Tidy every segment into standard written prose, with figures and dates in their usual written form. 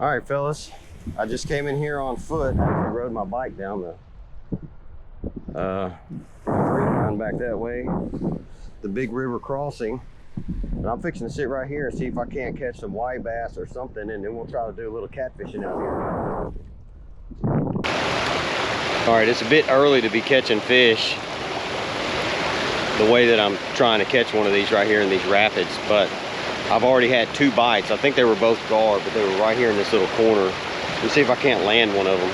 All right, fellas, I just came in here on foot. I actually rode my bike down the grapevine back that way, the big river crossing. And I'm fixing to sit right here and see if I can't catch some white bass or something, and then we'll try to do a little catfishing out here. All right, it's a bit early to be catching fish the way that I'm trying to catch one of these right here in these rapids, but I've already had 2 bites. I think they were both gar, but they were right here in this little corner. Let's see if I can't land one of them.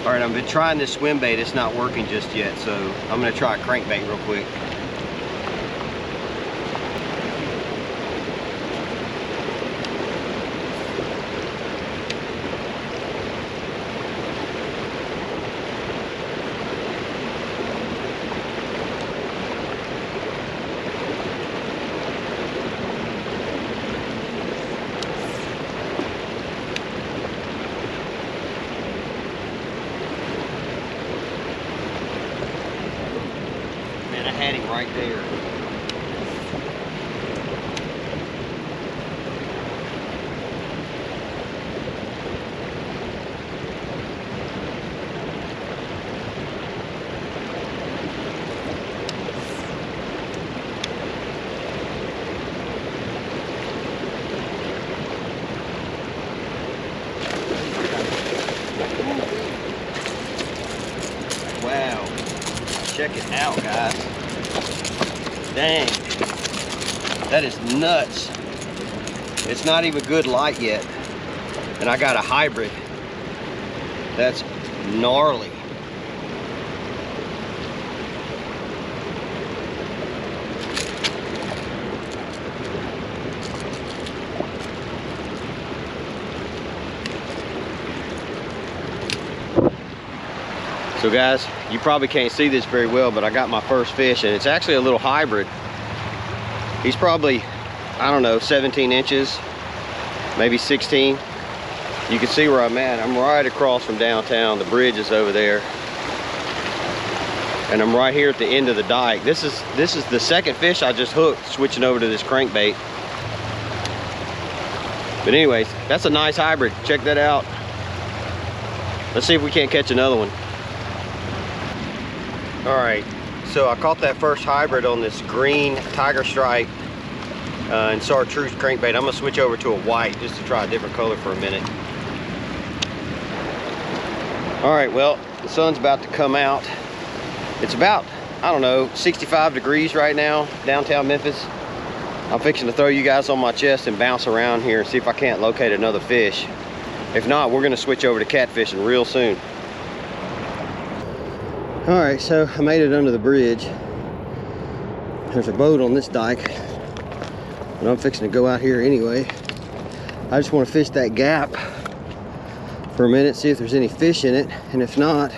All right, I've been trying this swim bait. It's not working just yet, so I'm gonna try a crankbait real quick. I had him right there. Wow. Check it out, guys. Dang, that is nuts. It's not even good light yet, and I got a hybrid. That's gnarly. So guys, you probably can't see this very well, but I got my first fish, and it's actually a little hybrid. He's probably, I don't know, 17 inches, maybe 16. You can see where I'm at. I'm right across from downtown. The bridge is over there. And I'm right here at the end of the dike. This is the second fish I just hooked, switching over to this crankbait. But anyways, that's a nice hybrid. Check that out. Let's see if we can't catch another one. All right, so I caught that first hybrid on this green tiger stripe and chartreuse crankbait. I'm gonna switch over to a white just to try a different color for a minute. All right, well, the sun's about to come out. It's about, I don't know, 65 degrees right now, downtown Memphis. I'm fixing to throw you guys on my chest and bounce around here and see if I can't locate another fish. If not, we're gonna switch over to catfishing real soon. All right, so I made it under the bridge. There's a boat on this dike, but I'm fixing to go out here anyway. I just want to fish that gap for a minute, see if there's any fish in it, and if not,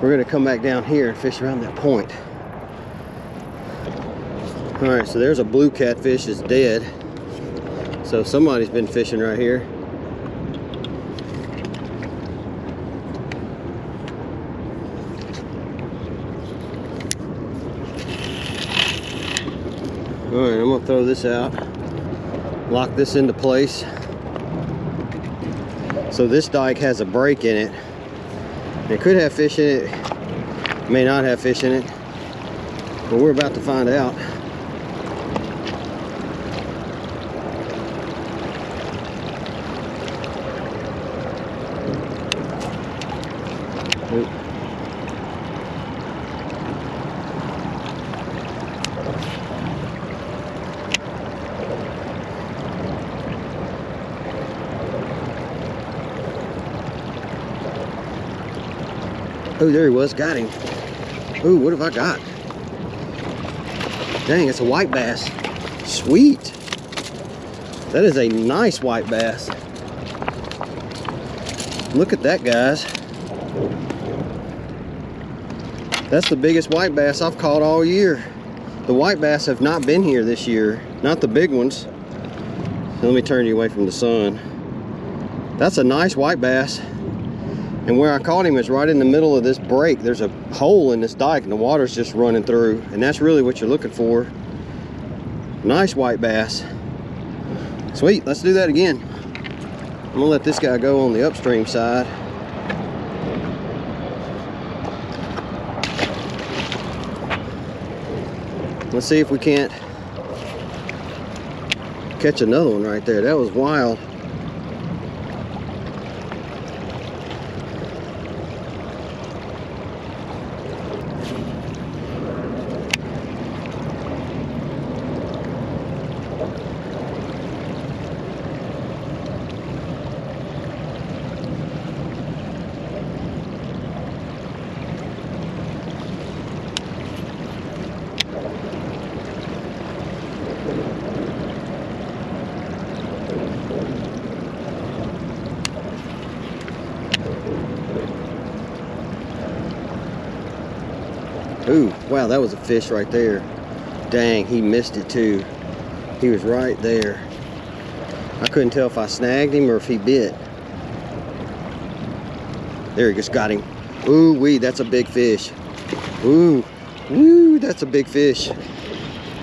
we're gonna come back down here and fish around that point. All right, so there's a blue catfish is dead. So somebody's been fishing right here. All right, I'm gonna throw this out, lock this into place. So this dike has a break in it. It could have fish in it, may not have fish in it, but we're about to find out. Oh, there he was, got him. Oh, what have I got? Dang, it's a white bass. Sweet. That is a nice white bass. Look at that, guys. That's the biggest white bass I've caught all year. The white bass have not been here this year, not the big ones. So let me turn you away from the sun. That's a nice white bass. And where I caught him is right in the middle of this break. There's a hole in this dike and the water's just running through. And that's really what you're looking for. Nice white bass. Sweet, let's do that again. I'm gonna let this guy go on the upstream side. Let's see if we can't catch another one right there. That was wild. Ooh, wow, that was a fish right there. Dang, he missed it too. He was right there. I couldn't tell if I snagged him or if he bit. There, he just got him. Ooh wee, that's a big fish. Ooh, woo, that's a big fish.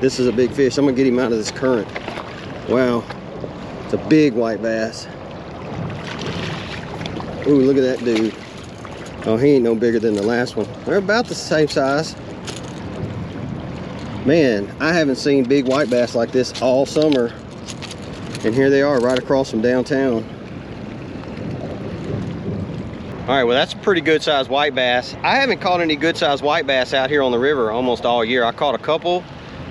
This is a big fish. I'm gonna get him out of this current. Wow, it's a big white bass. Ooh, look at that dude. Oh, he ain't no bigger than the last one. They're about the same size. Man, I haven't seen big white bass like this all summer. And here they are right across from downtown. All right, well, that's a pretty good sized white bass. I haven't caught any good sized white bass out here on the river almost all year. I caught a couple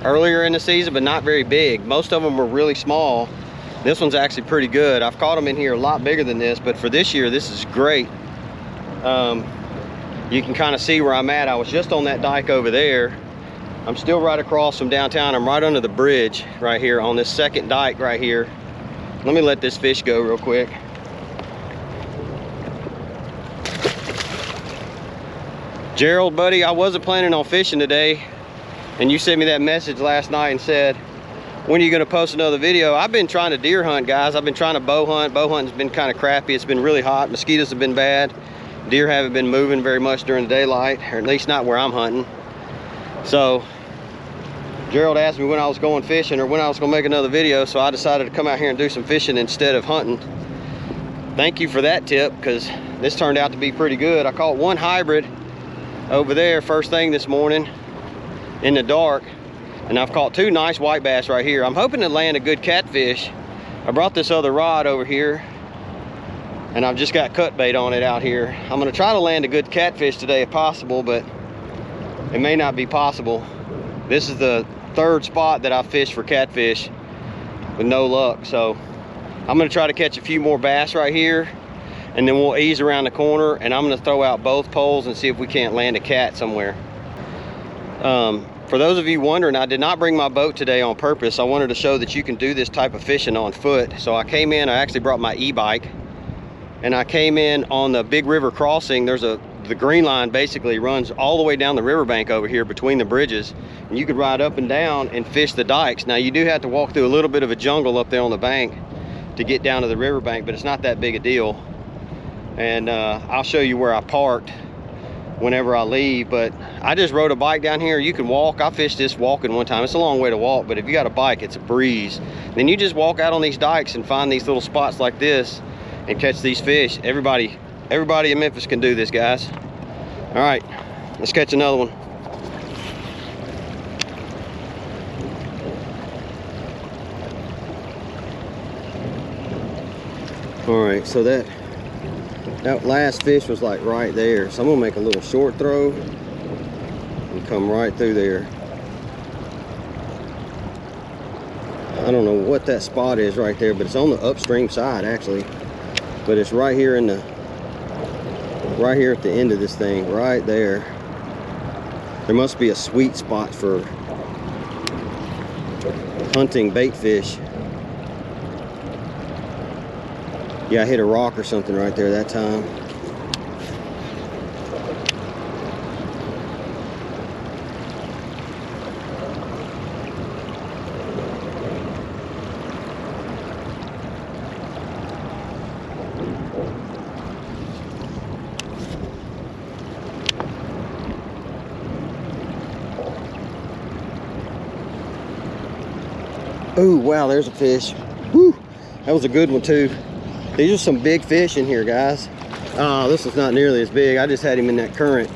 earlier in the season, but not very big. Most of them were really small. This one's actually pretty good. I've caught them in here a lot bigger than this, but for this year, this is great. You can kind of see where I'm at. I was just on that dike over there. I'm still right across from downtown. I'm right under the bridge right here on this second dike right here. Let me let this fish go real quick. Gerald, buddy, I wasn't planning on fishing today, and you sent me that message last night and said, when are you gonna post another video? I've been trying to deer hunt, guys. I've been trying to bow hunt. Bow hunting's been kind of crappy. It's been really hot. Mosquitoes have been bad. Deer haven't been moving very much during the daylight, or at least not where I'm hunting. So Gerald asked me when I was going fishing or when I was gonna make another video, so I decided to come out here and do some fishing instead of hunting. Thank you for that tip, because this turned out to be pretty good. I caught one hybrid over there first thing this morning in the dark, and I've caught two nice white bass right here. I'm hoping to land a good catfish. I brought this other rod over here, and I've just got cut bait on it out here. I'm gonna try to land a good catfish today if possible, but it may not be possible. This is the third spot that I've fished for catfish with no luck. So I'm gonna try to catch a few more bass right here, and then we'll ease around the corner, and I'm gonna throw out both poles and see if we can't land a cat somewhere. For those of you wondering, I did not bring my boat today on purpose. I wanted to show that you can do this type of fishing on foot. So I came in, I actually brought my e-bike, and I came in on the big river crossing. The green line basically runs all the way down the riverbank over here between the bridges, and you could ride up and down and fish the dikes. Now you do have to walk through a little bit of a jungle up there on the bank to get down to the riverbank, but it's not that big a deal. And I'll show you where I parked whenever I leave. But I just rode a bike down here. You can walk. I fished this walking one time. It's a long way to walk, but if you got a bike, it's a breeze. Then you just walk out on these dikes and find these little spots like this and catch these fish. Everybody in Memphis can do this, guys. All right, let's catch another one. All right, so that last fish was like right there. So I'm gonna make a little short throw and come right through there. I don't know what that spot is right there, but it's on the upstream side actually. But it's right here at the end of this thing, right there. There must be a sweet spot for hunting bait fish. Yeah, I hit a rock or something right there that time. Oh, wow, there's a fish. Whew, that was a good one too. These are some big fish in here, guys. Oh, this is not nearly as big. I just had him in that current.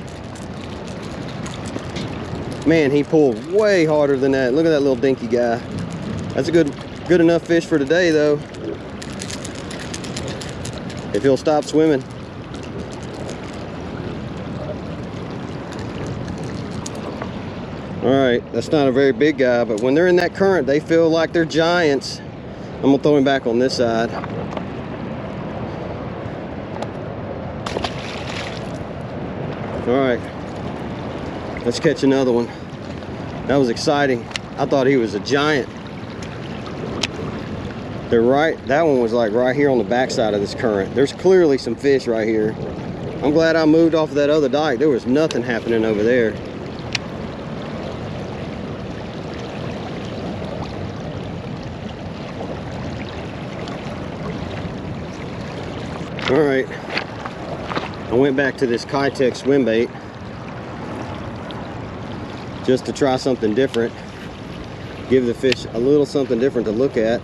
Man, he pulled way harder than that. Look at that little dinky guy. That's a good enough fish for today, though. If he'll stop swimming. All right, that's not a very big guy, but when they're in that current, they feel like they're giants. I'm gonna throw him back on this side. All right, let's catch another one. That was exciting. I thought he was a giant. They're right, that one was like right here on the backside of this current. There's clearly some fish right here. I'm glad I moved off of that other dike. There was nothing happening over there. All right, I went back to this Kitech swim bait just to try something different, give the fish a little something different to look at.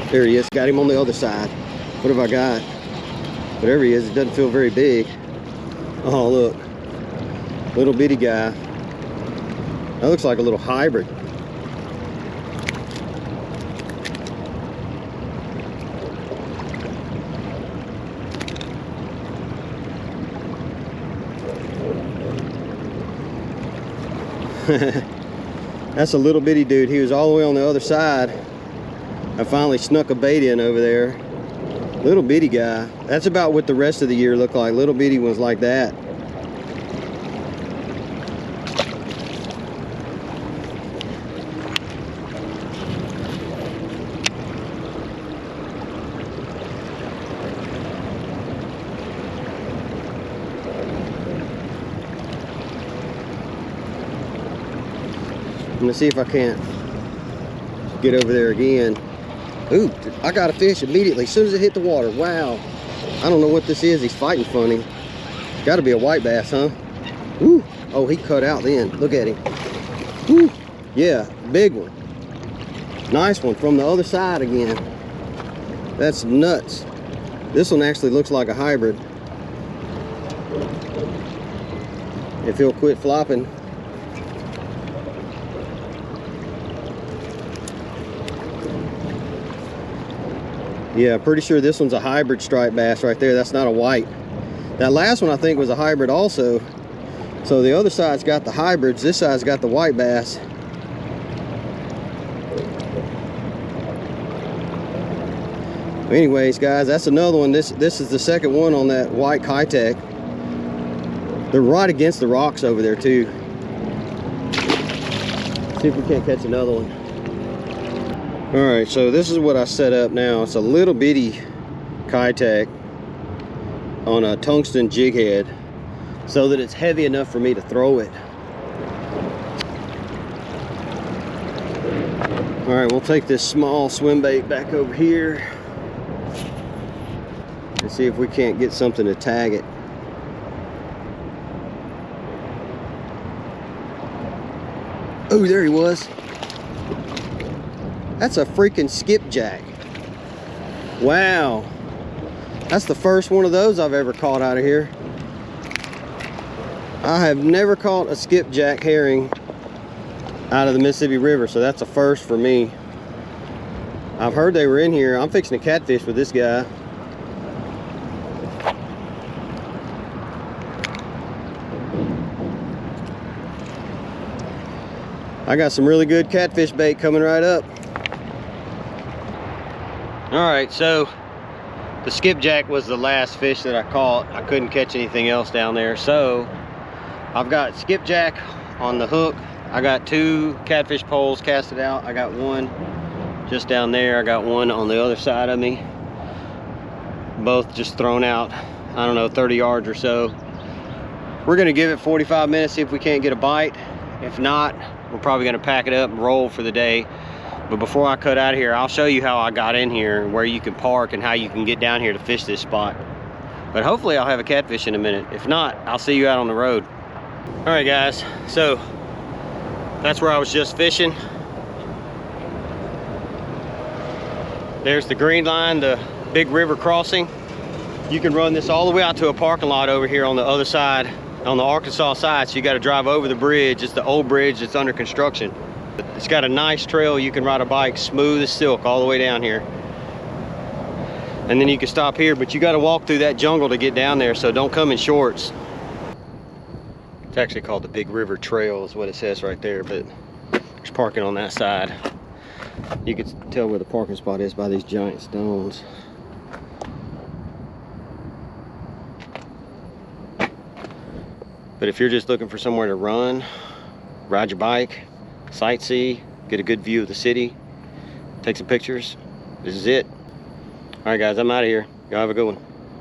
There he is, got him on the other side. What have I got? Whatever he is, it doesn't feel very big. Oh, look. Little bitty guy. That looks like a little hybrid. That's a little bitty dude. He was all the way on the other side. I finally snuck a bait in over there. Little bitty guy. That's about what the rest of the year looked like. Little bitty ones like that. I'm gonna see if I can't get over there again. Ooh, I got a fish immediately as soon as it hit the water. Wow. I don't know what this is. He's fighting funny. Got to be a white bass, huh? Woo. Oh, he cut out then. Look at him. Woo. Yeah, big one. Nice one from the other side again. That's nuts. This one actually looks like a hybrid. If he'll quit flopping. Yeah, pretty sure this one's a hybrid striped bass right there. That's not a white. That last one I think was a hybrid also. So the other side's got the hybrids. This side's got the white bass. Anyways, guys, that's another one. This is the second one on that white Kitech. They're right against the rocks over there too. See if we can't catch another one. All right, so this is what I set up now. It's a little bitty Kitech on a tungsten jig head so that it's heavy enough for me to throw it. All right, we'll take this small swim bait back over here and see if we can't get something to tag it. Oh, there he was. That's a freaking skipjack. Wow. That's the first one of those I've ever caught out of here. I have never caught a skipjack herring out of the Mississippi River, so that's a first for me. I've heard they were in here. I'm fixing to catfish with this guy. I got some really good catfish bait coming right up. All right, so the skipjack was the last fish that I caught. I couldn't catch anything else down there, so I've got skipjack on the hook. I got 2 catfish poles casted out. I got one just down there. I got one on the other side of me. Both just thrown out, I don't know, 30 yards or so. We're gonna give it 45 minutes, see if we can't get a bite. If not, we're probably gonna pack it up and roll for the day. But before I cut out of here, I'll show you how I got in here and where you can park and how you can get down here to fish this spot. But hopefully I'll have a catfish in a minute. If not, I'll see you out on the road. All right guys, so that's where I was just fishing. There's the green line, the big river crossing. You can run this all the way out to a parking lot over here on the other side, on the Arkansas side, so you got to drive over the bridge. It's the old bridge that's under construction. It's got a nice trail. You can ride a bike smooth as silk all the way down here. And then you can stop here, but you got to walk through that jungle to get down there, so don't come in shorts. It's actually called the Big River Trail is what it says right there, but there's parking on that side. You can tell where the parking spot is by these giant stones. But if you're just looking for somewhere to run, ride your bike, sightsee, get a good view of the city, take some pictures, this is it. All right guys, I'm out of here. Y'all have a good one.